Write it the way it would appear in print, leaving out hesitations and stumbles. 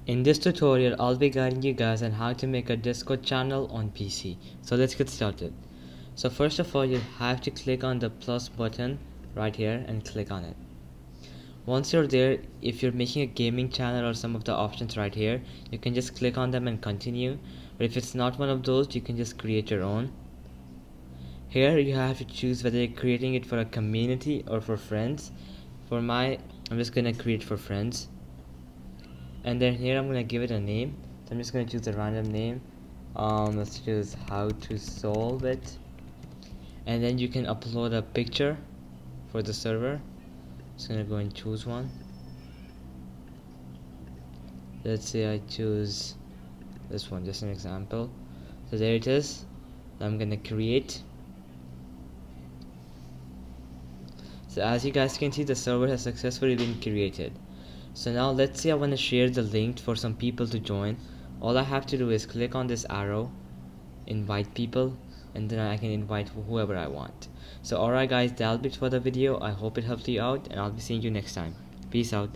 In this tutorial, I'll be guiding you guys on how to make a Discord channel on PC. So let's get started. So first of all, you have to click on the plus button right here and click on it. Once you're there, if you're making a gaming channel or some of the options right here, you can just click on them and continue. But if it's not one of those, you can just create your own. Here you have to choose whether you're creating it for a community or for friends. I'm just gonna create for friends. And then here I'm gonna give it a name. So I'm just gonna choose a random name. Let's choose how to solve it. And then you can upload a picture for the server. Just gonna go and choose one. Let's say I choose this one, just an example. So there it is. I'm gonna create. So as you guys can see, the server has successfully been created. So now let's say I want to share the link for some people to join. All I have to do is click on this arrow, invite people, and then I can invite whoever I want. So alright guys, that'll be it for the video. I hope it helped you out, and I'll be seeing you next time. Peace out.